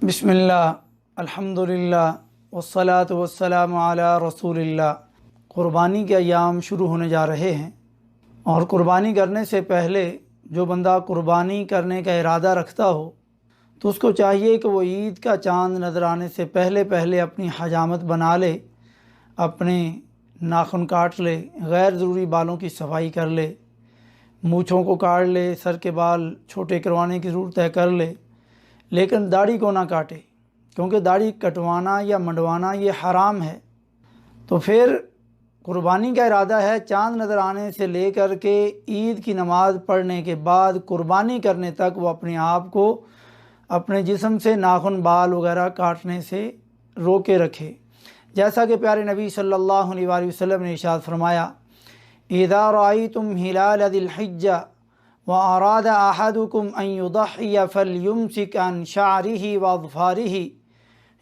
بسم اللہ الحمدللہ والصلاة والسلام علی رسول اللہ۔ قربانی کے ایام شروع ہونے جا رہے ہیں، اور قربانی کرنے سے پہلے جو بندہ قربانی کرنے کا ارادہ رکھتا ہو تو اس کو چاہیے کہ وہ عید کا چاند نظر آنے سے پہلے اپنی حجامت بنا لے، اپنے ناخن کاٹ لے، غیر ضروری بالوں کی صفائی کر لے، مونچھوں کو کاٹ لے، سر کے بال چھوٹے کروانے کی ضرورت ہے کر لے، لیکن داڑھی کو نہ کاٹے، کیونکہ داڑھی کٹوانا یا منڈوانا یہ حرام ہے۔ تو پھر قربانی کا ارادہ ہے چاند نظر آنے سے لے کر کے عید کی نماز پڑھنے کے بعد قربانی کرنے تک وہ اپنے آپ کو اپنے جسم سے ناخن بال وغیرہ کاٹنے سے روکے رکھے، جیسا کہ پیارے نبی صلی اللہ علیہ وآلہ وسلم نے ارشاد فرمایا، اذا رأيتم ہلال ذی الحجہ وَأَرَادَ أَحَدُكُمْ أَن يُضَحِّيَ فَلْيُمْسِكْ عَنْ شَعْرِهِ وَأَظْفَارِهِ۔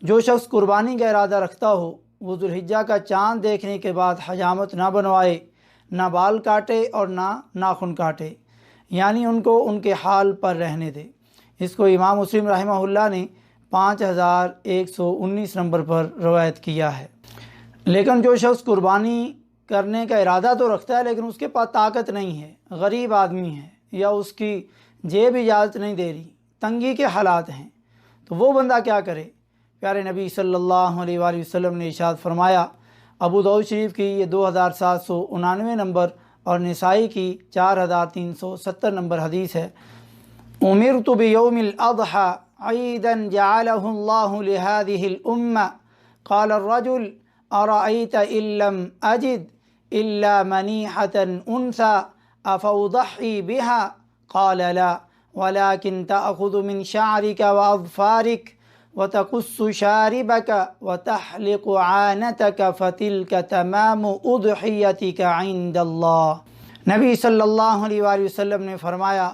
جو شخص قربانی کا ارادہ رکھتا ہو وہ ذوالحجہ کا چاند دیکھنے کے بعد حجامت نہ بنوائے، نہ بال کاٹے اور نہ ناخن کاٹے، یعنی ان کو ان کے حال پر رہنے دے۔ اس کو امام مسلم رحمہ اللہ نے 5119 نمبر پر روایت کیا ہے۔ لیکن جو شخص قربانی کرنے کا ارادہ تو رکھتا ہے لیکن اس کے پاس طاقت نہیں ہے، غریب آدمی ہے، یا اس کی جیب اجازت نہیں دے رہی، تنگی کے حالات ہیں، تو وہ بندہ کیا کرے؟ پیارے نبی صلی اللہ علیہ وآلہ وسلم نے ارشاد فرمایا، ابو داؤد شریف کی یہ 2799 نمبر اور نسائی کی 4370 نمبر حدیث ہے، امرت بیوم الاضحى عیدا جعلہ اللہ لہذه الامہ قال الرجل ارأیت ان لم اجد الا منیحة انثى افأضحی بها قال لا ولكن تأخذ من شعرك وأظفارك وتقص شاربك وتحلق عانتك فتلك تمام اضحیتك عند اللہ۔ نبی صلی اللہ علیہ وآلہ وسلم نے فرمایا،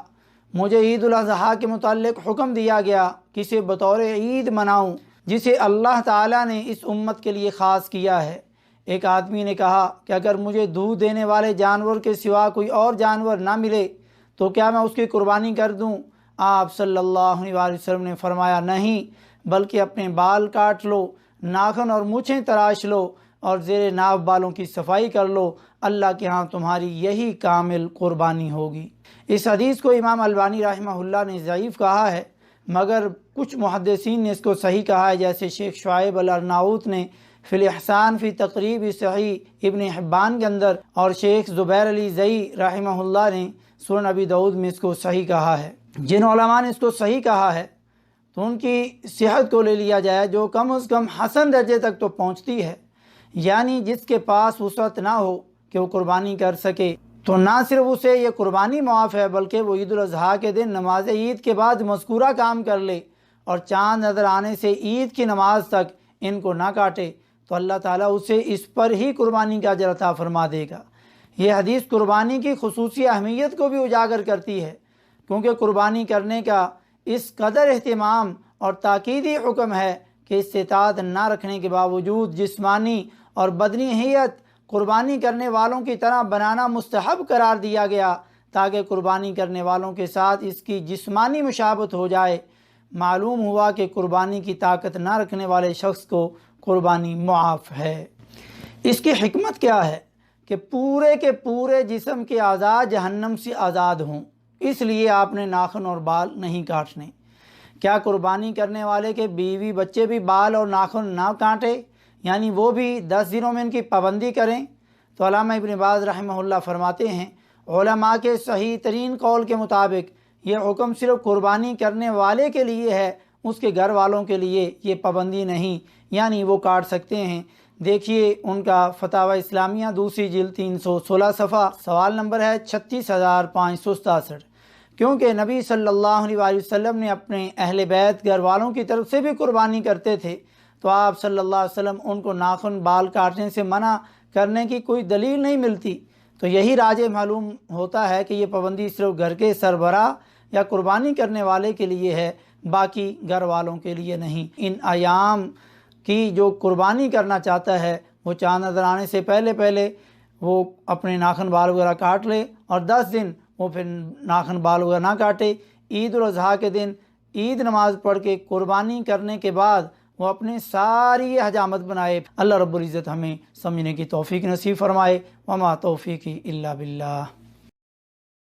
مجھے عید الاضحیٰ کے متعلق حکم دیا گیا کہ اسے بطور عید مناؤں جسے اللہ تعالیٰ نے اس امت کے لیے خاص کیا ہے۔ ایک آدمی نے کہا کہ اگر مجھے دودھ دینے والے جانور کے سوا کوئی اور جانور نہ ملے تو کیا میں اس کی قربانی کر دوں؟ آپ صلی اللہ علیہ وآلہ وسلم نے فرمایا، نہیں، بلکہ اپنے بال کاٹ لو، ناخن اور مونچھیں تراش لو اور زیر ناف بالوں کی صفائی کر لو، اللہ کے ہاں تمہاری یہی کامل قربانی ہوگی۔ اس حدیث کو امام البانی رحمہ اللہ نے ضعیف کہا ہے، مگر کچھ محدثین نے اس کو صحیح کہا ہے، جیسے شیخ شعیب الارناؤط نے فی الاحسان فی تقریب صحیح ابن حبان کے اندر، اور شیخ زبیر علی زئی رحمہ اللہ نے سنن ابی داؤد میں اس کو صحیح کہا ہے۔ جن علماء نے اس کو صحیح کہا ہے تو ان کی صحت کو لے لیا جائے، جو کم از کم حسن درجے تک تو پہنچتی ہے، یعنی جس کے پاس وسعت نہ ہو کہ وہ قربانی کر سکے تو نہ صرف اسے یہ قربانی معاف ہے بلکہ وہ عید الاضحیٰ کے دن نماز عید کے بعد مذکورہ کام کر لے اور چاند نظر آنے سے عید کی نماز تک ان کو نہ کاٹے تو اللہ تعالیٰ اسے اس پر ہی قربانی کا اجر عطا فرما دے گا۔ یہ حدیث قربانی کی خصوصی اہمیت کو بھی اجاگر کرتی ہے، کیونکہ قربانی کرنے کا اس قدر اہتمام اور تاکیدی حکم ہے کہ استطاعت نہ رکھنے کے باوجود جسمانی اور بدنی ہیئت قربانی کرنے والوں کی طرح بنانا مستحب قرار دیا گیا، تاکہ قربانی کرنے والوں کے ساتھ اس کی جسمانی مشابہت ہو جائے۔ معلوم ہوا کہ قربانی کی طاقت نہ رکھنے والے شخص کو قربانی معاف ہے۔ اس کی حکمت کیا ہے کہ پورے کے پورے جسم کے اعضاء جہنم سے آزاد ہوں، اس لیے آپ نے ناخن اور بال نہیں کاٹنے۔ کیا قربانی کرنے والے کے بیوی بچے بھی بال اور ناخن نہ کاٹے، یعنی وہ بھی 10 دنوں میں ان کی پابندی کریں؟ تو علامہ ابن باز رحمہ اللہ فرماتے ہیں، علماء کے صحیح ترین قول کے مطابق یہ حکم صرف قربانی کرنے والے کے لیے ہے، اس کے گھر والوں کے لیے یہ پابندی نہیں، یعنی وہ کاٹ سکتے ہیں۔ دیکھیے ان کا فتاوی اسلامیہ دوسری جلد 316 صفحہ، سوال نمبر ہے 36567۔ کیونکہ نبی صلی اللہ علیہ وآلہ وسلم نے اپنے اہل بیت گھر والوں کی طرف سے بھی قربانی کرتے تھے، تو آپ صلی اللہ علیہ وسلم ان کو ناخن بال کاٹنے سے منع کرنے کی کوئی دلیل نہیں ملتی۔ تو یہی راجح معلوم ہوتا ہے کہ یہ پابندی صرف گھر کے سربراہ یا قربانی کرنے والے کے لیے ہے، باقی گھر والوں کے لیے نہیں۔ ان ایام کی جو قربانی کرنا چاہتا ہے وہ چاند نظر آنے سے پہلے وہ اپنے ناخن بال وغیرہ کاٹ لے، اور 10 دن وہ پھر ناخن بال وغیرہ نہ کاٹے۔ عید الاضحیٰ کے دن عید نماز پڑھ کے قربانی کرنے کے بعد وہ اپنے ساری حجامت بنائے۔ اللہ رب العزت ہمیں سمجھنے کی توفیق نصیب فرمائے۔ وما توفیقی الا باللہ۔